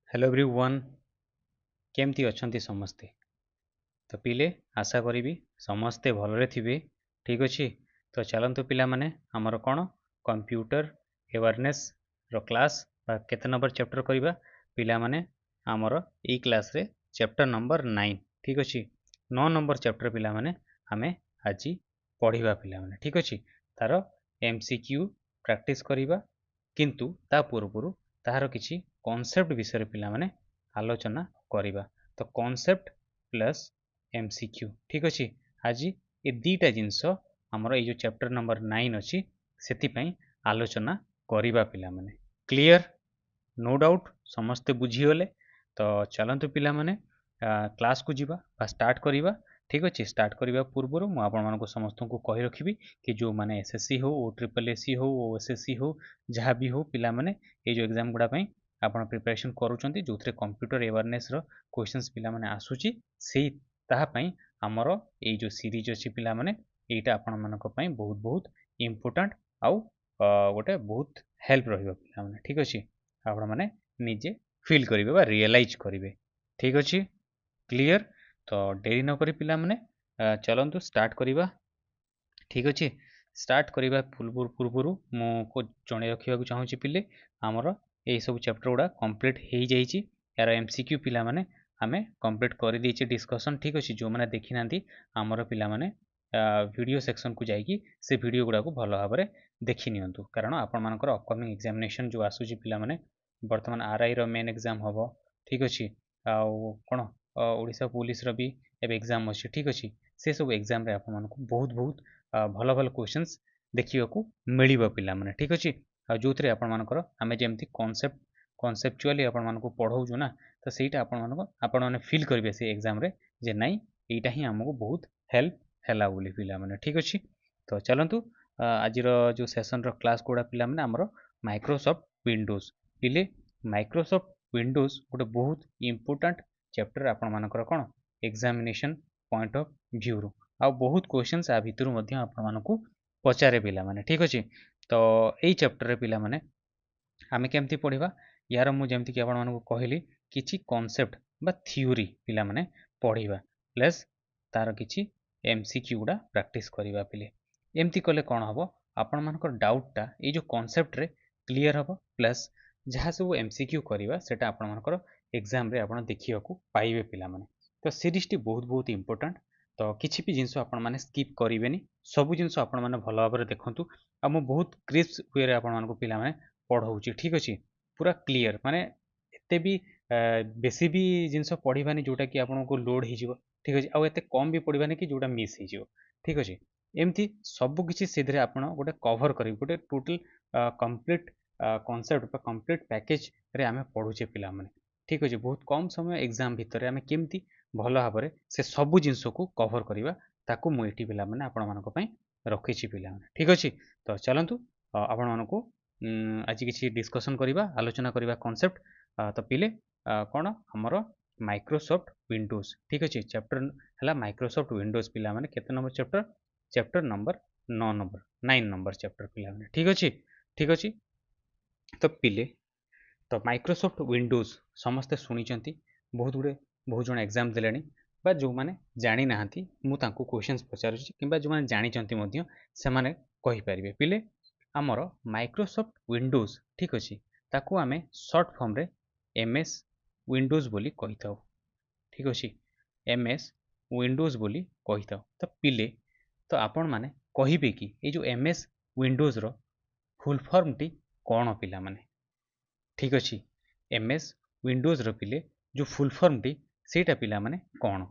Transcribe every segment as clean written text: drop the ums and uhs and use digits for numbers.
Hello everyone केमती अछंती समस्ते। तो पिले आशा करी समस्ते भलरे थिबे। ठीक अच्छे। तो चलतु पिला माने हमर कौन कंप्यूटर अवेयरनेस रो क्लास केते नंबर चैप्टर करबा पिला माने हमर ई क्लास रे चैप्टर नंबर 9। ठीक अच्छे। 9 नंबर चैप्टर पिला माने हमें आज पढ़िबा पिला माने। ठीक अच्छे। तार एमसीक्यू प्रैक्टिस करबा किंतु ता पूर्वरु तार किछि कॉन्सेप्ट विषय पिला माने आलोचना करबा। तो कॉन्सेप्ट प्लस एमसीक्यू। ठीक अच्छे। आज ये दीटा जिनस हमर ये जो चैप्टर नंबर 9 अच्छी से आलोचना करबा पिला माने। क्लियर? नो डाउट समस्ते बुझीगले। तो चलतु पिला माने क्लास को जीवा स्टार्ट करवा। ठीक अच्छे। स्टार्ट करने पूर्व मुझे समस्त को कही रखी कि जो मैंने एसएससी हो ट्रिपल हो ओएसएससी हो जहाँ भी हो पिला माने ये जो एग्जाम गुड़ाई आपन प्रिपरेशन करूँ जो थे कंप्यूटर अवेयरनेस क्वेश्चंस पिला माने आसुची से ताहापाई आमर ये जो सीरीज अच्छी पिला माने यहाँ आपण मानक बहुत बहुत इम्पोर्टाट आउ गोटे बहुत हेल्प रहिबा पिला माने। ठीक अच्छे। आपण माने निजे फील करेंगे रियलाइज करेंगे। ठीक अच्छे। क्लियर? तो डेरी नक पिला माने चलतु स्टार्ट करवा। ठीक अच्छे। स्टार्ट करवा पूर्व मुझे जन रखा चाहूँगी पिले आमर यही सब चैप्टर गुड़ा कंप्लीट हो जाइए। यार एमसीक्यू पिला माने आमे कंप्लीट कर दीचे डिस्कसन। ठीक अच्छे। जो मैंने देखी ना आमर पिला माने वीडियो सेक्शन को जाइए से वीडियो गुड़ा को भल भाव देखी नियंतु कारण आपण मानकर अपकमिंग एग्जामिनेशन जो आसूची पिला माने वर्तमान आरआई रो मेन एग्जाम हम। ठीक अच्छे। आउ कौन ओडिशा पुलिस रो भी एबे एग्जाम अच्छे। ठीक अच्छे। से सब एग्जाम रे आपण मानक बहुत बहुत भल भल क्वेश्चंस देखिए मिल पिला माने। ठीक अच्छे। जो थे आपण मानकर आमे जेमती कॉन्सेप्चुअली आपण मानक पढ़ाऊँ ना तो सहीटा आपण मानक आपण माने फील करेंगे से एग्जाम रे जे नाई एटा ही हमको बहुत हेल्प हैला बोली पिला माने। ठीक अच्छे। तो चलतु आज जो सेशन रो क्लास गुड़ा पिला माने हमर माइक्रोसॉफ्ट विंडोज पिले माइक्रोसॉफ्ट विंडोज गोटे बहुत इम्पोर्टाट चैप्टर आपण मानकर कौन एग्जामिनेशन पॉइंट ऑफ व्यू रू आ बहुत क्वेश्चंस आ भितर मध्य आपण मानकू पचारे पिला माने। ठीक अच्छे। तो यही चैप्टर रे पिला माने आमे केमती पढ़िबा यार मु जेमती कि आपण मानकू कहली किछि कॉन्सेप्ट बा थ्योरी पिला माने पढ़िबा प्लस तार किछि एमसीक्यू गुड़ा प्रैक्टिस करबा पिले। एमती कले कौन हम आपण मानकर डाउटटा ये जो कॉन्सेप्ट रे क्लियर हम प्लस जहाँ सब एमसीक्यू करवा सेटा आपण मानकर एग्जाम रे आपण देखिया को पाइबे पिला माने। तो सीरीज टी बहुत बहुत इम्पोर्टाट। तो किसी भी जिनस आपण माने स्किप करेंगे सब जिनस आपण माने भल भाव देखंतु आ मु बहुत क्रिस्प वे रे आपण मानक पिला माने पढ़ाऊँगी। ठीक अच्छे। पूरा क्लियर माने एते भी बेसी भी जिनस पढ़ानी जोटा कि आपको लोड हो। ठीक अच्छे। आउ एते कम भी पढ़ानी कि जोटा मिस हो। ठीक अच्छे। एमती सबकि से गोटे कभर कर गोटे total complete concept complete package रे आमे पढ़ुचे पिला माने। ठीक अच्छे। बहुत कम समय एग्जाम भितर आमे केमती भल भाव से सबू जिनस को कभर करवा ताकू मुझे पिला माने आपण मानक पई रखिछि पिला माने। ठीक अच्छे। तो चलतु आपण मानक आज किसी डिस्कसन करवा आलोचना करवा कॉन्सेप्ट। तो पिले कौन हमर माइक्रोसॉफ्ट विंडोज। ठीक अच्छे। चैप्टर है माइक्रोसॉफ्ट विंडोज पिला माने केते number chapter chapter number 9 number chapter पिला माने। ठीक अच्छे। ठीक अच्छे। तो पिले तो माइक्रोसॉफ्ट विंडोज समस्ते शुणी बहुत गुड़े बहुत जन एग्जाम देले बा जो मैंने जानी ना मुझे क्वेश्चंस पचारुची कि जो मैंने जानी से माने कहि परिबे पिले आमर माइक्रोसॉफ्ट विंडोज। ठीक अच्छे। ताकू आमे शॉर्ट फॉर्म रे एमएस विंडोज बोली कहि थाउ। ठीक अच्छे। एमएस विंडोज बोली कहि थाउ। तो पिले तो आपण माने कहिबे कि ये जो एमएस विंडोज रो फुल फॉर्म टी कौन पिला माने। ठीक अच्छे। एमएस विंडोज रो पिले जो फुल फॉर्म टी सेटा पिला माने कौन।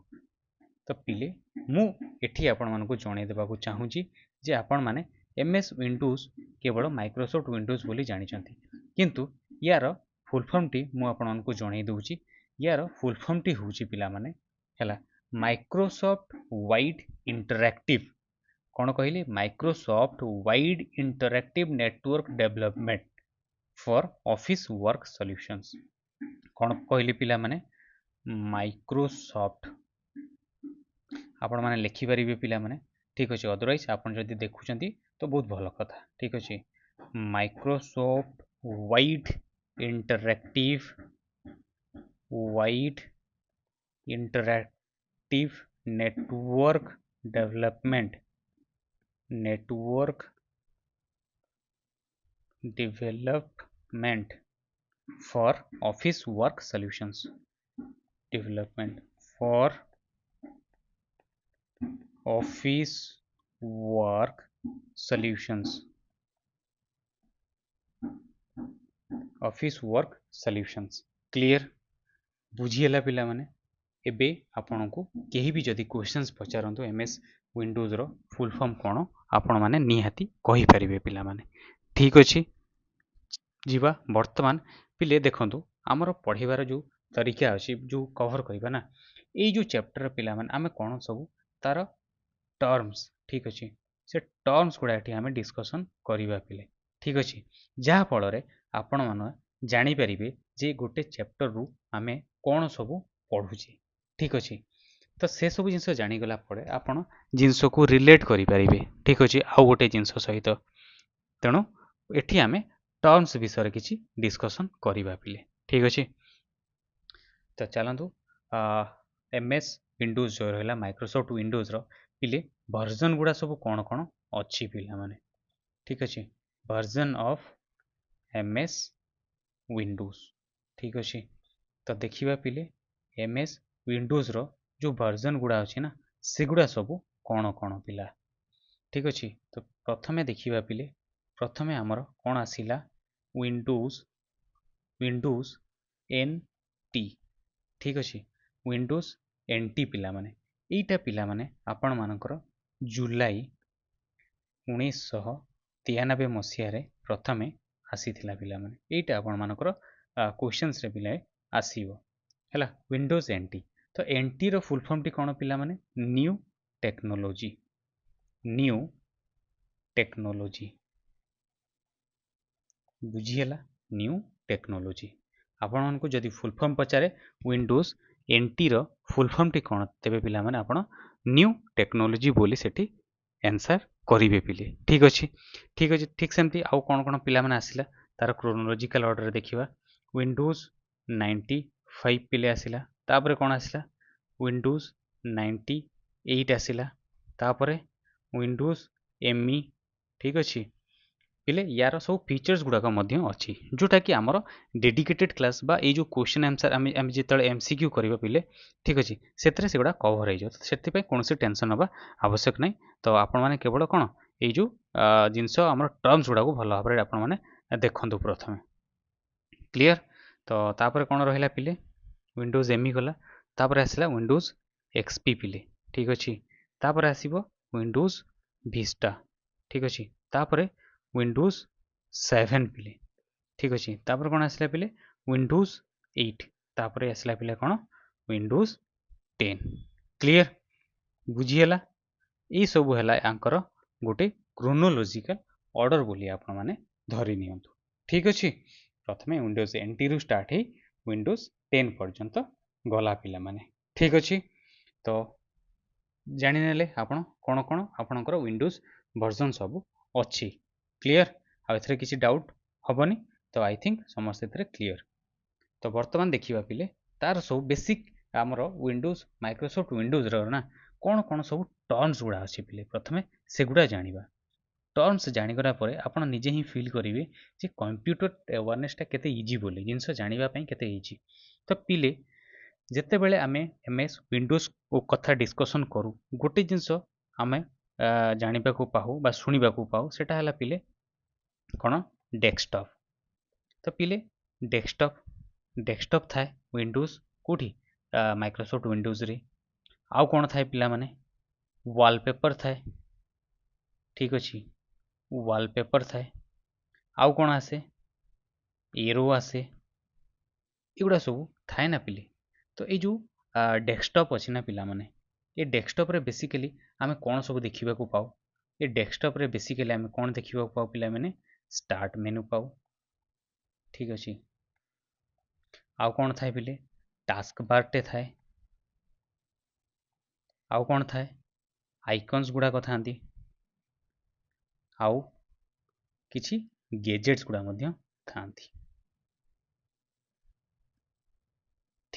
तो पिले मु एठी आपण मानको जणे देबाकू चाहूँगी जे आपण माने एमएस विंडोज केवल माइक्रोसॉफ्ट विंडोज बोली जानी चंती किंतु यार फुल फॉर्म टी मु आपण मानको जणे दउची। यार फुल फॉर्म टी होची पिला माने हैला माइक्रोसॉफ्ट वाइड इंटरैक्टिव कौन कहली Microsoft wide interactive network development for office work solutions कौन कहली पिला माने माइक्रोसॉफ्ट आपण माने लिखि पारिबे पिला माने। ठीक अच्छे। अदरवाइज आपण जदि देखुचंती तो बहुत भल कथा। ठीक अच्छे। Microsoft wide interactive wide interactive network development for office work solutions. Development for office work solutions. Office work solutions. Clear? बुझीगला पिला माने एबे आपनको केही भी जदि क्वेश्चंस पचारंतु एमएस विंडोज रो फुल फॉर्म कोन आपण माने निहाती कहि परिबे पिला माने ठीक अछि जीवा वर्तमान पिले देखंतु हमर पढिबार जो तरीका अछि जो कवर करबा ना एई जो चैप्टर पिला माने आमे कोन सब तार टर्म्स ठीक अछि से टर्म्स गुडा एठी आमे डिस्कशन करबा पिले ठीक अछि जहा फल रे आपण माने जानि परिबे जे गोटे चैप्टर रु आमे कोन सब पढुचे ठीक अछि तो से सब जिनस जानिगला पड़े आपण जिनस को रिलेट करि परिबे ठीक अछि आउ गोटे जिनस सहित तेणु एठी आमे टर्म्स विषय किछि डिस्कशन करबा पिले ठीक अछि तो चलंतु एमएस विंडोज जो रहला माइक्रोसॉफ्ट विंडोज रो पिले वर्जन गुडा सब कोन कोन अछि पिला माने ठीक अछि वर्जन ऑफ एमएस विंडोज ठीक अछि तो देखिबा पिले एमएस विंडोज रो जो वर्जन गुडा अछि ना सेगुडा सब कोन कोन पिला ठीक अछि तो प्रथमे देखिबा पिले प्रथमे हमर कोन आसिला विंडोज एनटी ठीक अछि विंडोज एनटी पिला माने एटा पिला माने आपण मानकर जुलाई 1993 मसिया रे प्रथमे आसीथिला पिला माने एटा आपण मानकर क्वेश्चंस रे पिला आसीबो हैला विंडोज एनटी तो एनटी रो फुल फॉर्म टी कोन पिला माने न्यू टेक्नोलॉजी बुझीगला न्यू टेक्नोलॉजी आपण मानको जदि फुल फॉर्म पचारे विंडोज एनटी रो फुल फॉर्म टी कोन तेबे पिला माने आपण न्यू टेक्नोलॉजी बोली सेठी आंसर करिवे पिले ठीक अछि ठीक सेमती आउ कोन कोन पिला माने आसिला तार क्रोनोलॉजिकल ऑर्डर रे देखिबा विंडोज 95 पिले आसिला तापरे कोन आसिला विंडोज 98 आसिला तापरे विंडोज एमई ठीक अछि पिले यार सब फीचर्स गुडा मध्य अच्छी जोटा कि आमर डेडिकेटेड क्लास बा ये जो क्वेश्चन आंसर आम जिते एमसीक्यू करबा पिले ठीक अच्छे से गुड़ा कवर हो कौन टेंशन हवा आवश्यक नहीं तो आपण मैंने केवल कौन ये जो जिनस आम टर्म्स गुड़ा भल भाव में आपण मैंने देखु प्रथम क्लीयर तो तापर कौन रहा पिले विंडोज एमई गला तापर आसला विंडोज एक्सपी पिले ठीक अच्छे तापर आसब विंडोज विस्टा ठीक अच्छे तापर विंडोज 7 पिले ठीक अच्छे तापर कौन आसला पिले विंडोज 8 तापर आसला पिले कौन विंडोज 10 क्लियर बुझीगला ये सब है आंकर गोटे क्रोनोलॉजिकल ऑर्डर बोली आपण माने धरी नियंतु ठीक अच्छे प्रथमे विंडोज एनटी रु स्टार्ट है विंडोज 10 पर्यंत गला पिला माने ठीक अच्छे तो जानि नेले आपण कोन कोन आपणकर विंडोज वर्जन सब अच्छी क्लियर आउ किसी डाउट हेनी तो आई थिंक समस्त क्लियर तो बर्तमान देखा पिले तार सब बेसिक आमर विंडोज माइक्रोसॉफ्ट विंडोज ना कौन कौन सब टर्म्स गुड़ा अच्छे पिले प्रथमे से गुड़ा जानिबा टर्म्स जानिगला परे आपण निजे ही फील करिवे जे कंप्यूटर अवेयरनेस टा केते इजी बोली जिनस जानिबा पई केते इजी तो पिले जेते बेले आमे एमएस विंडोज को कथा डिस्कशन करू गोटे जिनस आमे जानिबा को पाहु बा सुनिबा को पाहु सेटा हला पिले कौन डेस्कटॉप तो पिले डेस्कटॉप थाए विंडोज कोठी माइक्रोसॉफ्ट विंडोज रे आउ कौन थाए पिला माने वॉलपेपर थाए ठीक अच्छे वॉलपेपर थाए आउ कौन आसे एरो आसे एगुड़ा सब थाए ना पिले तो ये जो डेस्कटॉप अच्छे ना पिला माने ये डेस्कटॉप रे बेसिकली आमे कौन सब देखिबा को पाऊ ये डेस्कटॉप रे बेसिकली आमे कौन देखिबा को पाऊ पिला माने स्टार्ट मेनू पाऊ ठीक अच्छे आउ कौन थाए पिले टास्क बार टे थाए आउ कौन थाए आइकन्स गुड़ा को थांती आउ किछि गेजेट्स गुड़ा मध्य थांती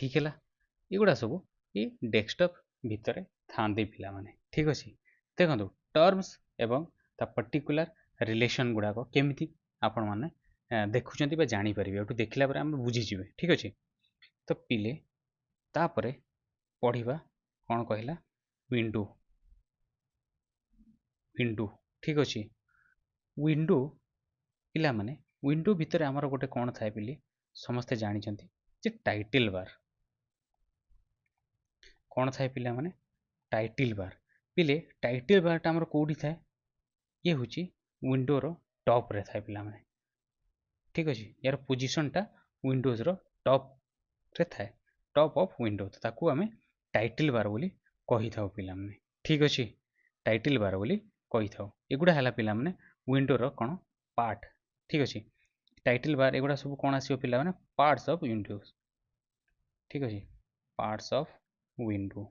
ठीक है एगुड़ा सब ये डेस्कटॉप भितर थांती पिला माने ठीक अच्छे देखो टर्म्स एवं ता पर्टिकुलर रिलेशन गुड़ाक केमी आपण मैंने देखुं जापर एठू देखला आम बुझीजे ठीक अच्छे तो पिले तापर पढ़ा कौन कहला विंडो विंडो ठीक अच्छे विंडो पिला माने विंडो भितर आमर गोटे कौन थाए पिले समस्ते जानते जे टाइटल बार कौन थाए पिला माने टाइटल बार पिले टाइटल बारटा आमर कोठी थाए ये हूँ विंडोर टॉप रे थाए पिला माने ठीक अच्छे यार पोजिशनटा विंडोज टॉप रे थाए टॉप ऑफ विंडो तो ताकू आमे टाइटल बार बोली कही थाउ पिला माने ठीक अच्छे टाइटल बार बोली कही थाउ एगुड़ा है पिला माने विंडोर कौन पार्ट ठीक अच्छे टाइटल बार एगुड़ा सब कौन आसो पिला माने पार्ट्स ऑफ विंडोज ठीक अच्छे पार्ट्स ऑफ विंडो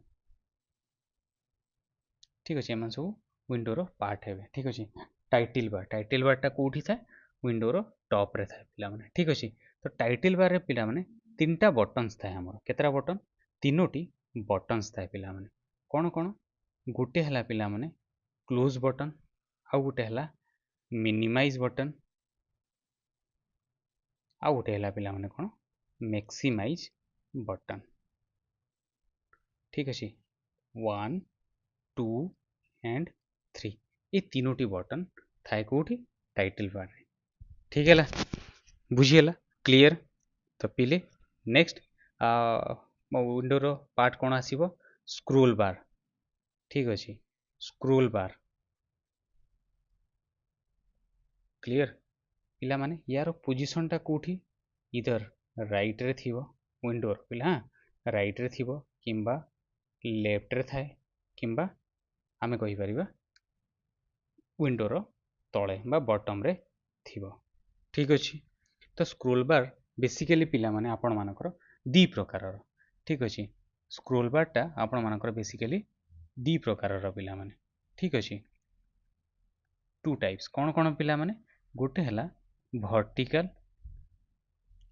ठीक अच्छे एम सब विंडोर पार्ट है ठीक अच्छे टाइटल बारटा कौटी थाए विंडोर टॉप रे थाए पिला माने ठीक अच्छे तो टाइटल बार रे पिला माने तीनटा बटन्स थाए हमर केतरा बटन तीनोटी बटन्स थाए पिला माने कौन कौन गोटे हला पिला माने क्लोज बटन आउ गोटे हला मिनिमाइज बटन आउ गोटे हला पिला माने कौन मैक्सिमाइज बटन ठीक अच्छे 1 2 एंड 3 ये तीनोटी बटन थाए कौटी टाइटल बार रे ठीक है बुझीगला क्लियर तो पिले नेक्स्ट विंडोर पार्ट कौन आसीबो स्क्रोल बार ठीक अच्छे स्क्रोल बार क्लियर पिला माने यार पोजिशनटा कौटी इधर राइट रे थिबो विंडोर पिला हाँ राइट रे थिबो किंबा लेफ्ट रे थाए किंबा आमे कहि परिबा विंडोर तले बा बॉटम रे थिबो ठीक अच्छे तो स्क्रोल बार बेसिकली पिला माने आपण मानकर दी प्रकार ठीक अच्छे स्क्रोल बारटा आपण मानकर बेसिकली दी प्रकार पिला माने ठीक अच्छे टू टाइप्स कौन कौन पिला माने गोटे हला वर्टिकल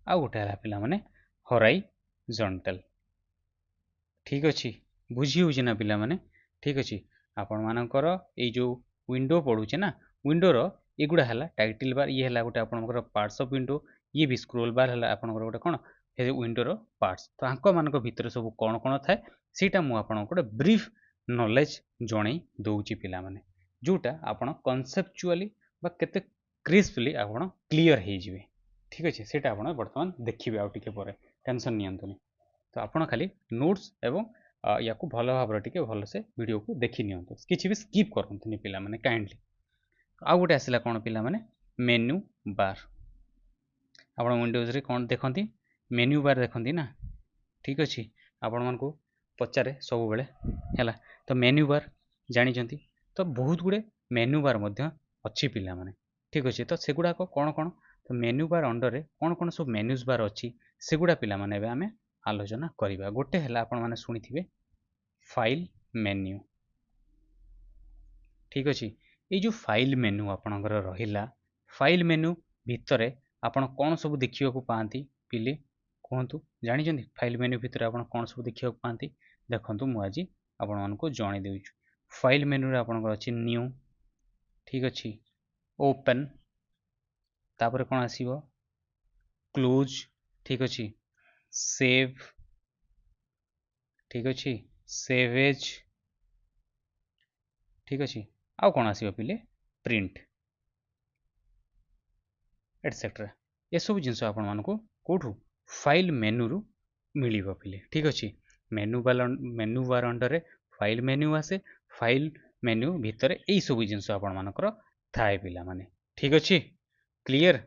आ गोटे हला पिला माने हॉराइजॉन्टल ठीक अच्छे बुझी होची ना पिला माने ठीक अच्छे आपण मानकर ए जो विंडो पड़ुचे ना विंडोर एगुड़ा है टाइटल बार ये है गोटे आपंकर पार्ट्स ऑफ विंडो ये भी स्क्रोल बार है आपंकर गोटे कौन विंडोर पार्ट्स तो आंक मान भितर सब कौन कौन थाए सीटा मुझे आपको गोटे ब्रीफ नॉलेज जन दौची पिला माने जोटा आपण कनसेप्चुअली बा केते क्रिस्पली आपण क्लियर हो जाए ठीक अच्छे सीटा आप बर्तमान देखिए आउ टे पर टेंशन नियंतुनी तो आपण खाली नोट्स एवं या भल भाव टे भल से वीडियो को देखी नियंतु किसी भी स्किप करतुनी पिला माने काइंडली आउ गोटे आसला कौन पिला माने मेन्यू बार आप विंडोज रे कौन देखती मेन्यू बार देखती ना ठीक अच्छे आपण मन को पचारे सब बेले है तो मेन्यू बार जानी तो बहुत गुड़े मेन्यू बार अच्छी पिला माने ठीक अच्छे तो सेगुड़ाक कौन कौन तो मेन्यू बार अंडर रे कौन कौन सब मेन्यूज बार अच्छी सेगुड़ा पिला माने आम आलोचना करवा गोटे है आपण मैंने शुणी फाइल मेन्यू ठीक अच्छे ये जो फाइल मेन्यू आपणकर रहा फाइल मेन्यू भितर आपण कौन सब देखा पाती पिले कहतु जानी फाइल मेन्यू भितर आप कौन सब देखा पाती देखु मुझे आपण मानक जन दे फाइल मेन्यू आपंकर अच्छी न्यू ठीक अच्छे ओपन तापर कौन आसीबो क्लोज ठीक अच्छे सेव ठीक अच्छे सेव एज ठीक अच्छे आउ कौन आसीबो पिले प्रिंट एटसेट्रा ये सब जिनस आपण मानक कौटू फाइल मेन्यू रु मिलिबो पिले ठीक अच्छे मेन्यू बार अंडर रे फाइल मेन्यू आसे फाइल मेन्यू भितर यही सब जिनस आपण मानकर थाए पिला माने ठीक अच्छे क्लियर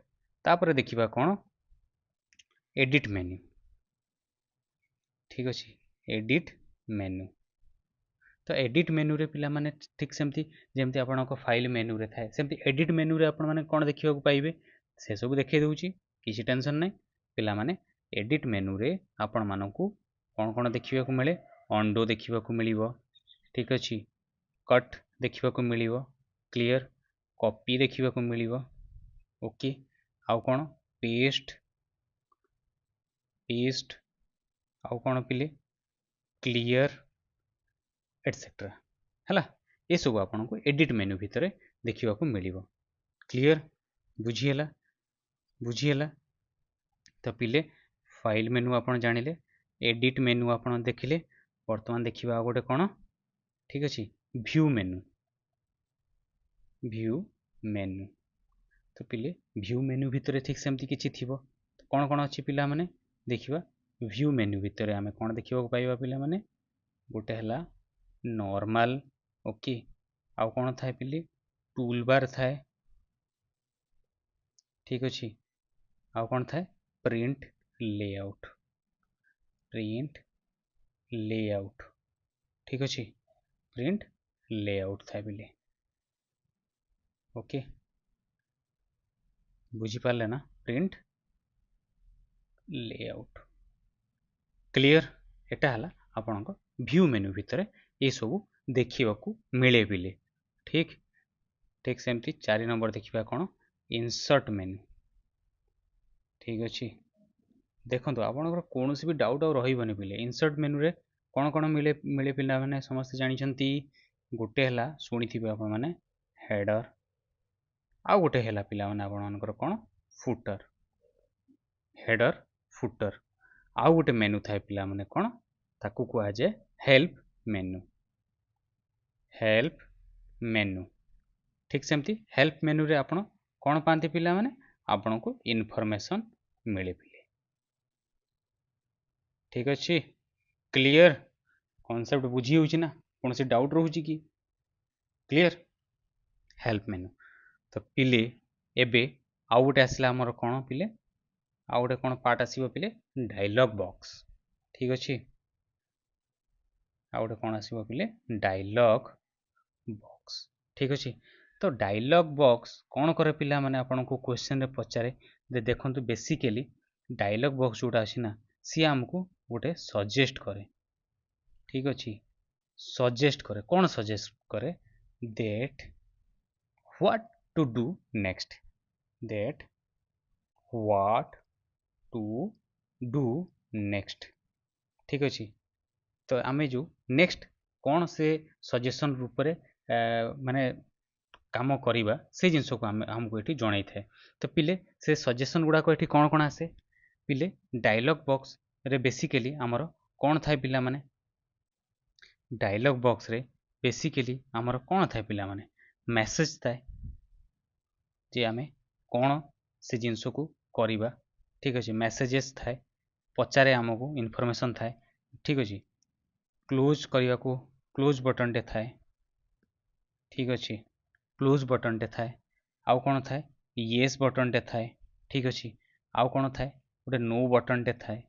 तापर देखिबा कौन एडिट मेन्यू ठीक अच्छे एडिट मेन्यू तो एडिट मेन्यू रे पिला माने ठीक सेमती जेमती आपनको फाइल मेन्यू रे थाए सेमती एडिट मेन्यू रे आपण माने कोन देखिबा पाइबे से सब देखै दउची किसी टेंशन नै पिला माने एडिट मेन्यू रे आपण मानकू कोन कोन देखिबा को मिले अंडो देखिबा को मिलिबो ठीक अच्छे कट देखिबा को मिलिबो क्लियर कॉपी देखिबा को मिलिबो ओके आउ कोन पेस्ट पेस्ट आउ कौन पिले क्लियर एटसेट्रा है ये सब आपन को एडिट मेन्यू भितर देखा मिल क्लियर बुझीगला बुझीगला तो पिले फाइल मेन्यू आपन जानिले एडिट मेन्यू आपन देखिले वर्तमान देखिबा गोटे कौन ठीक अच्छे व्यू मेन्यू तो पिले व्यू मेन्यू भितर ठीक सेमती किछि थिबो कौन कौन अच्छी पिला माने देखिबा व्यू मेन्यू भितर आमे कौन देखिबा पाइबा पिला माने गोटे हला नॉर्मल ओके आउ कौन थाए पिले टूल बार थाए ठीक अच्छे आउ कौन थाए प्रिंट लेआउट ठीक अच्छे प्रिंट लेआउट थाए पिले ओके बुझी पारले ना प्रिंट लेआउट क्लियर एटा हला आपन को व्यू मेन्यू भितर ये सब देखा मिले पिले ठीक ठीक सेमती 4 नंबर देखिबा कौन इंसर्ट मेन्यू ठीक अच्छे देखो आपन कौन भी डाउट और रही पिले इंसर्ट मेन्यू रे कौन कौन मिले मिले पिला माने समस्त जानिछंती गोटे हला सुनिथिबे आपन माने हेडर आउ गोटे हला पिला माने आपन मानकर कौन फुटर हेडर फुटर आउ गोटे मेन्यू थाए पिला माने कौन ताकू कुआ जाए हेल्प मेन्यू ठीक सेमती हेल्प मेन्यू रे आपन कौन पाते पिला माने आपन को इनफॉरमेशन मिले पिले ठीक अच्छे क्लियर कॉन्सेप्ट बुझी होची ना कौन से डाउट रोची कि क्लियर हेल्प मेन्यू तो पिले एबे आउ गोटे आसला हमर कौन पिले आउ गोटे कौन पार्ट आसीबो पिले डायलॉग बॉक्स ठीक अच्छे आउ गोटे कौन आसीबो पिले डायलॉग बॉक्स ठीक अच्छे तो डायलॉग बॉक्स कौन करे पिला माने आपन को क्वेश्चन रे पचारे दे देखंतु बेसिकली डायलॉग बॉक्स जोटा अछि ना सी हमको गोटे सजेस्ट करे ठीक अच्छे सजेस्ट करे कौन सजेस्ट करे that what to do next that what to do next ठीक अच्छे तो आमे जो नेक्स्ट कौन से सजेशन रूप रे माने काम करिबा से जिनस को हमको ये जन थाए तो पिले से सजेशन गुड़ाक ये कौन कौन आसे पिले डायलॉग बॉक्स रे बेसिकली आमर कौन थाए पिला माने डायलॉग बॉक्स रे बेसिकली आमर कौन थाए पिला माने मेसेज थाए जे आमे कौन से जिनस को करिबा ठीक अच्छे मेसेजेस थाए पचारे आमको इनफॉरमेशन थाए ठीक अच्छे क्लोज करने को क्लोज बटन टे थाए ठीक अच्छे क्लोज बटन टे थाए आउ कौन थाए येस बटन टे थाए ठीक अच्छे आउ कौन थाए गोटे नो बटन टे थाए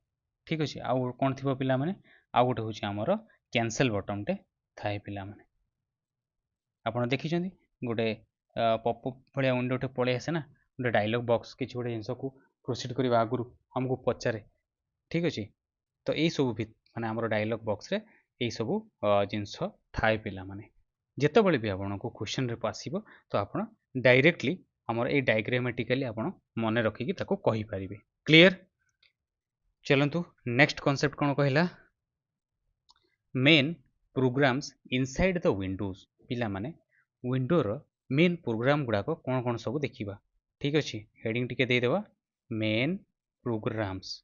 ठीक अच्छे आउ कौन थी पिला माने आउ गोटे हूँ आमर कैंसल बटन टे थाए पिला माने आपड़ देखी गोटे पॉपअप भाया विंडोटे पलि आसे ना गोटे डायलॉग बॉक्स किसी गोटे जिनस को प्रोसीड करने आगु हमको पचारे ठीक अच्छे तो यही सब माने आमर डायलॉग बॉक्स रे यही सब जिनस थाए पिला माने जेतेबेले भी आपन को क्वेश्चन रे आसीबो तो आपन डायरेक्टली हमर ए डायग्रामेटिकली आपन मन रखिकी ताको कहि परिबे क्लियर चलंतु नेक्स्ट कांसेप्ट कोन कहला main programs inside the Windows पिला माने विंडो रो मेन प्रोग्राम गुडा को कोन सब देखिबा ठीक अछि हेडिंग टिके दे देबा main programs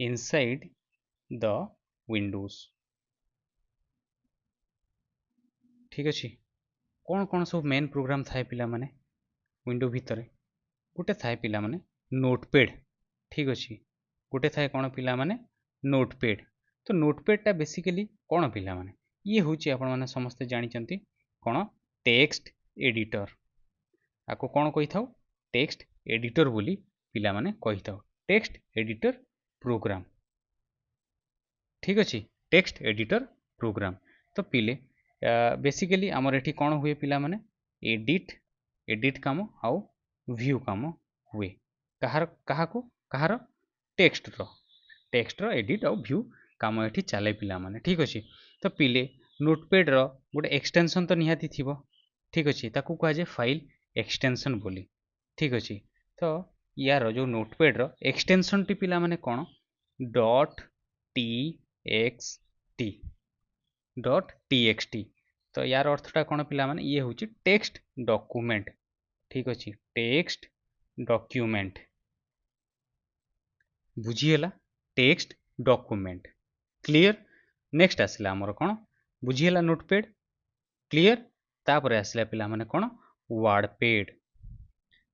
inside the windows ठीक अच्छे कौन कौन सब मेन प्रोग्राम थाए पिला माने विंडो भितर गोटे थाए पिला माने नोटपैड ठीक अच्छे गोटे थाए कौन पिला माने नोटपैड तो नोटपैड टा बेसिकली कौन पिला माने ये हूँ आपण मैंने समस्ते जानी कौन टेक्स्ट एडिटर आपको कौन कही था टेक्स्ट एडिटर बोली पिला माने कही था टेक्स्ट एडिटर प्रोग्राम ठीक अच्छे टेक्स्ट एडिटर प्रोग्राम तो पिले बेसिकली आमर एठी कौन हुए पिला माने एडिट काम आउ व्यू काम हुए कहार टेक्स्ट रो एडिट आउ व्यू काम एठी चले पिला माने ठीक अच्छे तो पिले नोटपैड रो गोटे एक्सटेंशन तो निहाती थिबो ठीक अच्छे ताकू कहा जाए फाइल एक्सटेंशन बोली ठीक अच्छे। तो यार जो नोटपैड एक्सटेंशन टी पिला माने कौन .txt .txt तो यार अर्थटा कौन पिला माने ये हूँ टेक्स्ट डॉक्यूमेंट ठीक अच्छे टेक्स्ट डॉक्यूमेंट बुझीगला टेक्स्ट डॉक्यूमेंट क्लियर। नेक्स्ट आसला आमर कौन बुझीगला नोटपैड क्लियर। तापर आसला पिला माने कौन वार्डपैड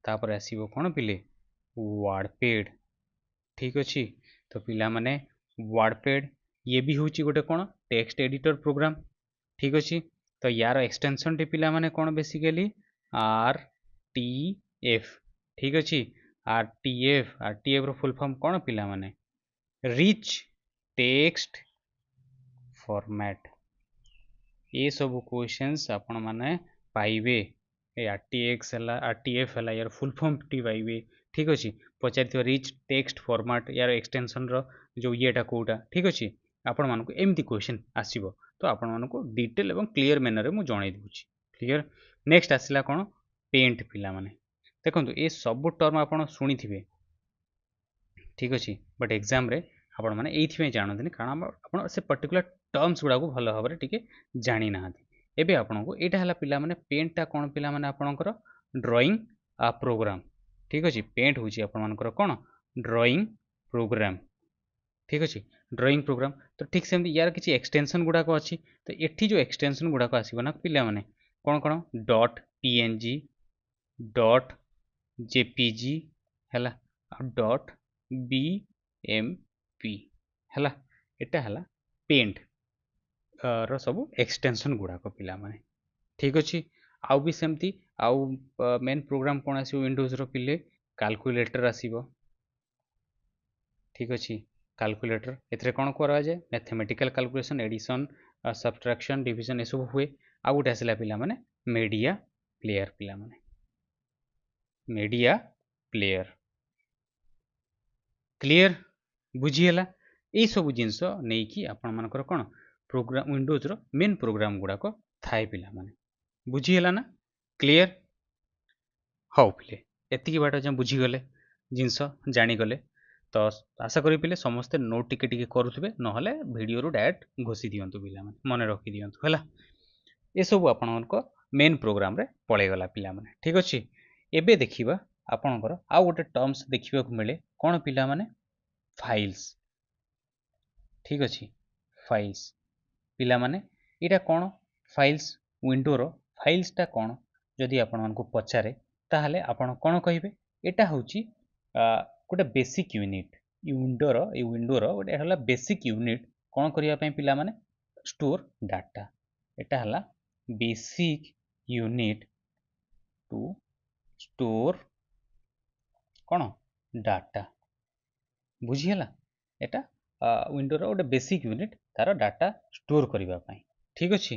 तापर आसीबो कौन पिले वार्डपैड ठीक अच्छे। तो पिला माने वार्डपैड ये भी हूँ गोटे कौन टेक्स्ट एडिटर प्रोग्राम ठीक अच्छे। तो यार एक्सटेंशन टी पिला माने कौन बेसिकली RTF ठीक अच्छे। RTF रो फुल फॉर्म कौन पिला माने रिच टेक्स्ट फॉर्मेट ये सब क्वेश्चंस आपण माने पाइबे RTF है यार फुल फॉर्म टी पाइबे ठीक अच्छे। पचार रिच टेक्स्ट फॉर्मेट यार एक्सटेंशन रो जो येटा कोटा ठीक अच्छे आपण मानक एमती क्वेश्चन आसीबो। तो आपण मानक डिटेल एवं क्लियर मैनर में जणाई दूची क्लियर। नेक्स्ट आसला कौन पेंट पिला माने देखो ये सब टर्म आपण शुणी थे ठीक अच्छे बट एग्जाम रे आपण मैंने ये जानते कारण आप से पर्टिकुलर टर्म्स गुड़ा भल भाव में टे जानी ना एबे आपको यहाँ है पिला माने पेंटा कौन पिला माने आपणकर ड्राइंग प्रोग्राम ठीक अच्छे। पेंट हूँ आपर कौन ड्राइंग प्रोग्राम ठीक अच्छे ड्राइंग प्रोग्राम। तो ठीक सेमती यार किसी एक्सटेंशन गुड़ाक अच्छी तो ये जो एक्सटेंशन गुड़ाक आसो ना पिला माने कौन कौन .png .jpg है .bmp है एटा है पेंट रो सब एक्सटेंशन गुड़ाक पिला माने ठीक अच्छे। आउ भी सेमती आउ मेन प्रोग्राम कौन आसो विंडोज रो पिले कैलकुलेटर आसीबो ठीक अच्छे। कैलकुलेटर एथरे कौन करा जाए mathematical calculation addition subtraction division ये सब हुए। आउ गोटे आसला पिला माने मीडिया प्लेयर पिला माने मीडिया प्लेयर क्लियर बुझीगला। यही सब जिनस नहीं कि आपण मानकर कौन प्रोग्राम विंडोज रो मेन प्रोग्राम गुड़ाक थाए पिला माने बुझीगला ना क्लियर। हाँ पिले एतिकी बाट जो बुझीगले जिनस जानीगले तो आशा करी पिले समस्ते नोट टिके टिके करुवे नहले वीडियो रु डायरेक्ट घोषी दियंतु पिला माने मन रखी दियंतु हला ये सब आपनकर मेन प्रोग्राम रे पळेगला पिला माने ठीक अच्छे। एबे देखिबा आपनकर आउ गोटे टर्म्स देखिबा को मिले कौन पिला माने फाइल्स ठीक अच्छे। फाइल्स पिला माने इटा कौन फाइल्स विंडो रो फाइल्सटा कौन जदि आपण को पचारे ताहले आपण कौन कहिबे एटा होची गोटे बेसिक यूनिट विंडोर गोटे हला बेसिक यूनिट कौन करिया पई पिला माने स्टोर डाटा एटा हला बेसिक यूनिट टू स्टोर कौन डाटा बुझीगला एटा विंडोर गोटे बेसिक यूनिट तार डाटा स्टोर करबा पई ठीक अच्छे।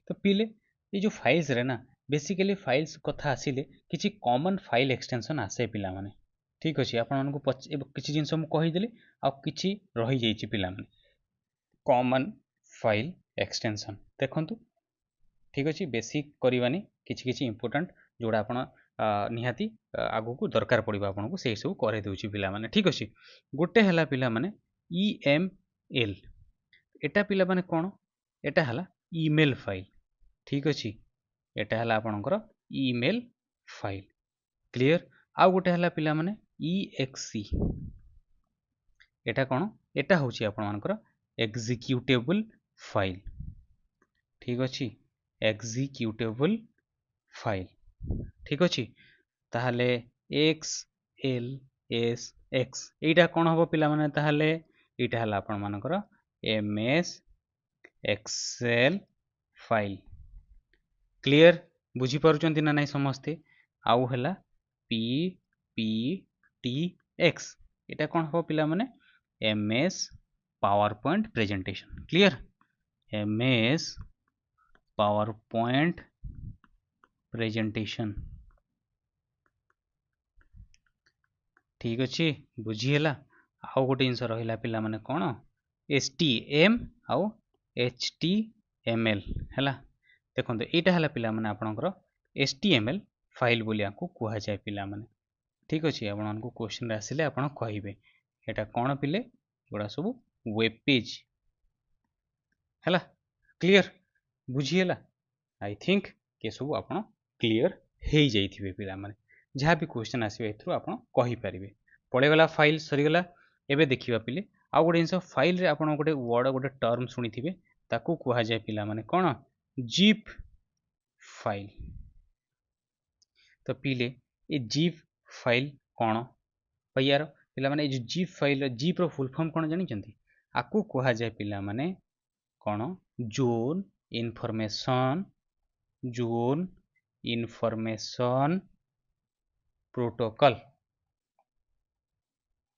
तो पिले ये जो फाइल्स रे ना बेसिकली फाइल्स कथा आसिले किसी कॉमन फाइल एक्सटेंशन आसे पिला माने ठीक अच्छे। आपण को किसी जिनस मु कहीदेली आ किछि रही जाइछि पिला माने कॉमन फाइल एक्सटेंशन देखंतु ठीक अच्छे। बेसिक करवानी किछि किछि इंपोर्टेंट जोड़ा आपण निहाती आगु को दरकार पड़िबा आपन को से सब करे देउछि पिला माने ठीक अच्छे। गोटे हला पिला माने EML एटा पिला माने कोन एटा हला ईमेल फाइल ठीक अच्छे। एटा हला आपनकर ईमेल फाइल क्लियर। आउ गोटे हला पिला माने EXE एटा कोन एटा होछि आपनकर एग्जीक्यूटेबल फाइल ठीक अच्छे एग्जीक्यूटेबल फाइल ठीक अच्छे। ताहले XLSX एटा कौन हम पिला माने ताहले एटा हला आपण मानकर MS एक्सेल फाइल क्लियर बुझी पारुचंती ना नहीं समस्ते। आउ हला PPTX एटा कौन हम पिला माने MS power point presentation clear MS power point presentation ठीक अच्छे बुझीगला। आउ गोटे जिनस रहा पिला माने कौन HTML आउ HTML है देखो यहाँ है पिला माने आपणकर HTML फाइल बोली आपको कहा जाए पिला माने ठीक अछि आपण को क्वेश्चन आसिले आपण कहिबे एटा कोन पिले एगुड़ा सब वेब पेज हैला क्लियर बुझीला आई थिंक के सब आपण क्लियर हो जाइथिबे पिला माने जहाँ भी क्वेश्चन आसबे एथरू आपण कहि परिबे पळेगला फाइल सरीगला एबे देखिबा पिले आ गोटे जिंस फाइल रे आपण गोटे वर्ड गोटे टर्म सुनिथिबे ताकू कहा जाए पिला माने कोन जिप फाइल तो पिले ए जिप फाइल कोन यार पिला माने जो जिप फाइल जिप रो फुल फॉर्म कोन जानि चंती आकू कहा जाए पिला माने कोन जोन इनफॉरमेशन प्रोटोकॉल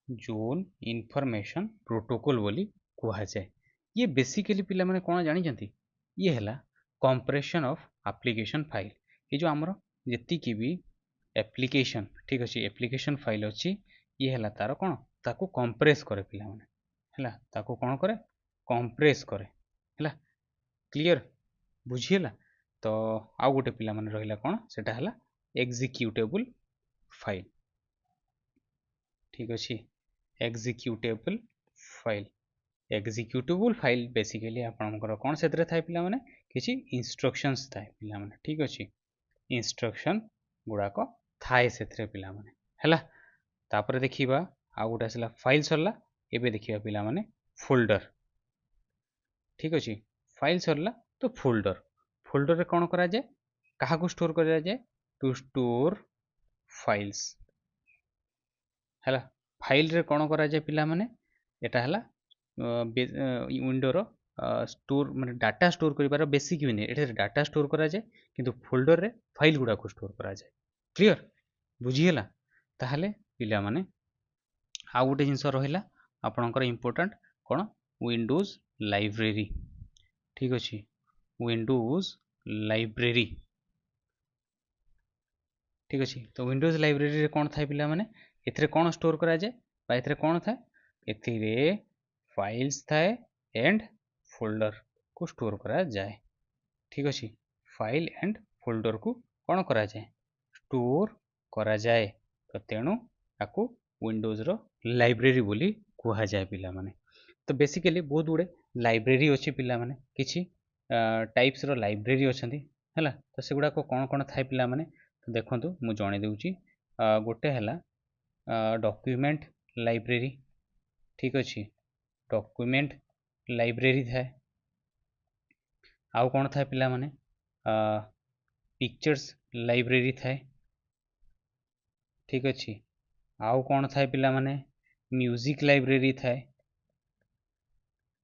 जोन इनफॉरमेशन प्रोटोकॉल बोली कहा जाए ये बेसिकली पिला माने कोन जानि चंती ये हला कंप्रेशन ऑफ एप्लीकेशन फाइल ये जो हमरो जति की भी एप्लीकेशन ठीक अछि एप्लीकेशन फाइल अछि ये हला तार कोन ताकू कंप्रेस करे पिला माने हला ताकू कोन करे कंप्रेस करे हला क्लियर बुझिएला तो आउ गोटे पिला माने रहिला कोन सेटा हला एग्जीक्यूटेबल फाइल ठीक अछि एग्जीक्यूटेबल फाइल बेसिकली आपनकर कोन सेतरे थाय पिला माने किछि इंस्ट्रक्शंस थाय पिला माने ठीक अछि इंस्ट्रक्शन गुडा को थाय सेतरे पिला माने हला तापर देखिबा आ गोटे आसला फाइल सरला एबे देखिबा पिला माने फोल्डर ठीक अछि फाइल सरला तो फोल्डर रे कोन करा जाय कहा को स्टोर करा जाय टू स्टोर फाइल्स हला फाइल रे कोन करा जाय पिला माने एटा हला विंडो रो स्टोर माने डाटा स्टोर करिबार बेसिक भी नै एटा डाटा स्टोर करा जाय किंतु फोल्डर रे फाइल गुडा को स्टोर करा जाय क्लियर बुझिएला ताहले पिला माने आ गोटे जिंस रहिला आपनकर इंपोर्टेंट कोन विंडोज लाइब्रेरी ठीक अछि विंडोज लाइब्रेरी ठीक अछि तो विंडोज लाइब्रेरी रे कोन थाय पिला माने एथरे कोन स्टोर करा जाय बा एथरे कोन थाय एथिरे फाइल्स थाय एंड फोल्डर को स्टोर करा जाए ठीक अछि फाइल एंड फोल्डर को कोन करा जाए स्टोर करा जाए तो तेणु ताकू विंडोज रो लाइब्रेरी बोली कहा जाए पिला माने तो बेसिकली बहुत गुड़े लाइब्रेरी अच्छी पिला माने किछि टाइप्स रो लाइब्रेरी अछंती हैला तो सेगुडा को कोन कोन थाय पिला माने तो देखंतु मु जणे देउची गोटे हैला डॉक्यूमेंट लाइब्रेरी ठीक अछि डॉक्यूमेंट लाइब्रेरी थाय आउ कोन थाय पिला माने पिक्चर्स लाइब्रेरी थाय ठीक अछि आउ कोन थाय पिला माने म्यूजिक लाइब्रेरी थाय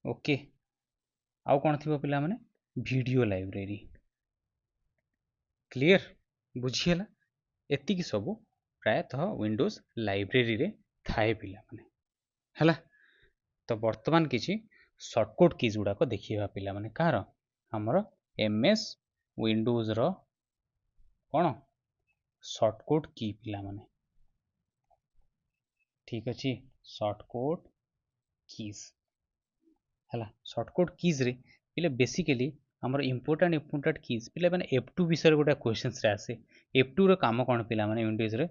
ओके आउ कोन थिबो पिला माने वीडियो लाइब्रेरी क्लियर बुझिएला एति की सब प्रायतः विंडोज लाइब्रेरी रे थाए पिला माने हला तो वर्तमान किछि शॉर्टकट कीज गुडा को देखिबा पिला माने कार हमर एमएस विंडोज रो कोन शॉर्टकट की पिला माने ठीक अछि शॉर्टकट कीज हला शॉर्टकट कीज रे पिले बेसिकली हमर इंपोर्टेंट कीज पिले माने F2 विषय गोटा क्वेश्चंस रे आसे F2 रो काम कोन पिला माने विंडोज रे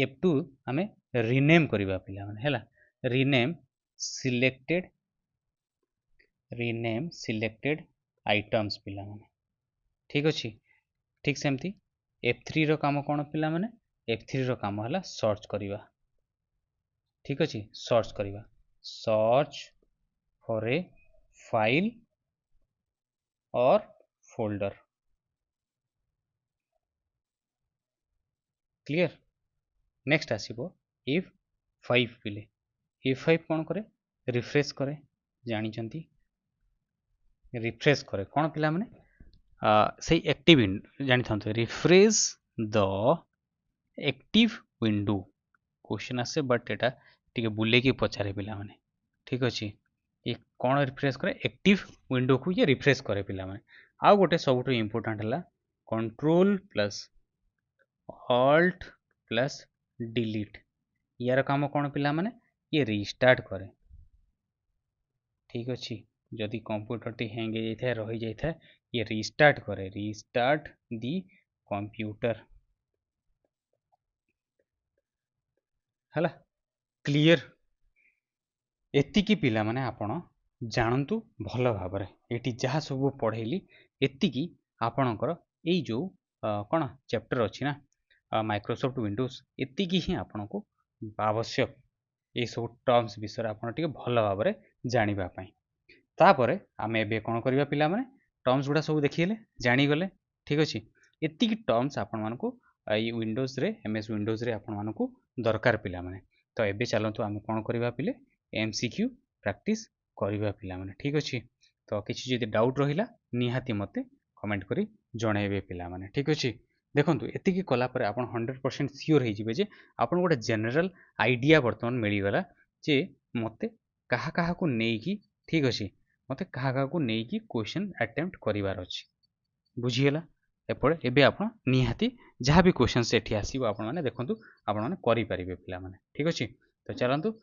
F2 हमें रीनेम करबा पिला माने हला रीनेम सिलेक्टेड आइटम्स पिला माने ठीक अछि ठीक सेमती F3 रो काम कोन पिला माने F3 रो काम हला सर्च करबा ठीक अछि सर्च करबा सर्च फॉर ए फाइल और फोल्डर क्लियर नेक्स्ट आसीबो F5 पिले F5 कोन करे रिफ्रेश करे जानि चंती रिफ्रेश करे कोन पिला माने से एक्टिव जानि थंतो refresh the active window question आसे बट एटा टिके बुले की पचारे पिला माने ठीक अछि ये कोन रिफ्रेश करे एक्टिव विंडो को ये रिफ्रेश करे पिला माने आ गोटे सबटो इंपोर्टेंट हला control plus alt plus delete यार काम कोन पिला माने ये रिस्टार्ट करे ठीक अछि जदि कंप्यूटर टी हैंग हो जाय रही जाय ये रिस्टार्ट करे रिस्टार्ट दी कंप्यूटर है क्लियर एतिकी पिला माने आपण जानतु भल भाव ये जहाँ सब पढ़ेली एतिकी आपणकर यही जो कौन चैप्टर अच्छी ना माइक्रोसॉफ्ट विंडोज एतिकी ही आपन को आवश्यक ये सब टर्म्स विषय आप भल भाव जानापी तापर आम ए कौन करवा पिला माने टर्म्स गुड़ा सब देखिए जानीगले ठीक अच्छे एतिकी टर्म्स आपण मानक विंडोज रे एमएस विंडोज रे आपण मानक दरकार पिला माने तो एबे चलतु आम कौन करवा पिले एमसीक्यू प्रैक्टिस करवा पिला माने ठीक अच्छे तो किसी जदि डाउट रहिला निहाती मते कमेंट करी जणेबे पिला माने ठीक अच्छे देखंतु एतिकी कला पर आपण 100% सियोर हो जिवे जे आपण गोटे जनरल आइडिया वर्तमान मिलगला जे मते कहा कहा को नेकी ठीक अच्छे मते कहा कहा को नेकी क्वेश्चन अटेम्प्ट करिवार अछि बुझीगला एपड़े एबे आपण निहाती जहाँ भी क्वेश्चन एठी आसीबो आपण माने देखंतु आपण माने करि परिबे पिला माने ठीक अछि तो चलंतु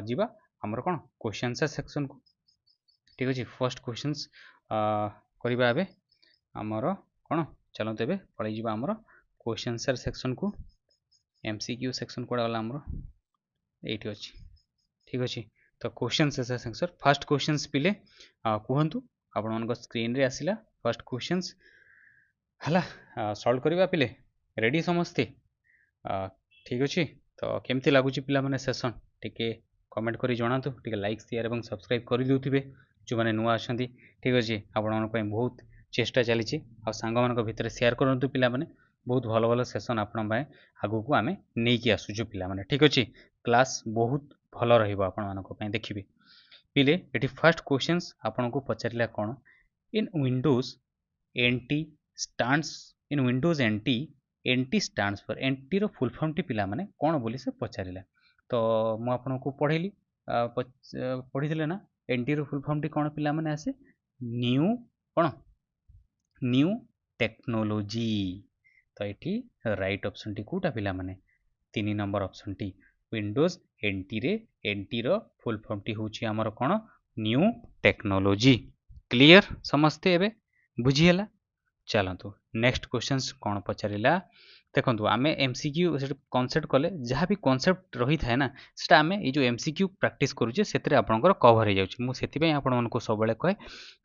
जीवा हमर कोन क्वेश्चन आंसर सेक्शन को ठीक अछि फर्स्ट क्वेश्चंस करिबा एबे हमर कोन चलंतु एबे पळै जीवा हमर क्वेश्चन आंसर सेक्शन को एमसीक्यू सेक्शन कोडा वाला हमर एठी अछि ठीक अछि तो question answer section first questions पिले कहंतु आपण मानक स्क्रीन रे आसिला फर्स्ट क्वेश्चंस हला सॉल्व करवा पिले रेडी समस्ते ठीक अच्छे तो केमती लगुच पिला माने सेशन टिके कमेंट करी जणातु टिके लाइक शेयर और सब्सक्राइब कर देउथिबे जो माने नुआ आछंती ठीक अच्छे आपण मन पय बहुत चेष्टा चली आ सांग मान भितर शेयर करंतु पिला माने बहुत भल भल सेशन आपण पय आगु को आमे नै कि आसुजु पिला माने ठीक अच्छे क्लास बहुत भल रहइबो आपण मान पय देखिबे पिले एटी फर्स्ट क्वेश्चंस आपण को पचारिला कोन in Windows NT stands in Windows NT stands for NT रो फुल फॉर्म टी पिला माने कोन बोली से पचारिला तो मु आपन को पढेली पढिथिले ना एनटी रो फुल फॉर्म टी कोन पिला माने आसे न्यू कोन न्यू टेक्नोलॉजी तो एठी राइट ऑप्शन टी कोटा पिला माने 3 नंबर ऑप्शन टी विंडोज एनटी रो फुल फॉर्म टी होची हमर कोन न्यू टेक्नोलॉजी क्लियर समझते एबे बुझियला चलतु नेक्स्ट क्वेश्चंस कौन पचारा देखो आम एमसीक्यू कनसेप्ट कले जहाँ भी कनसेप्ट रही थाए ना से आम ये जो एमसीक्यू प्रैक्टिस करुचे से कवर हो जाऊँ मुझे आपण सब कहे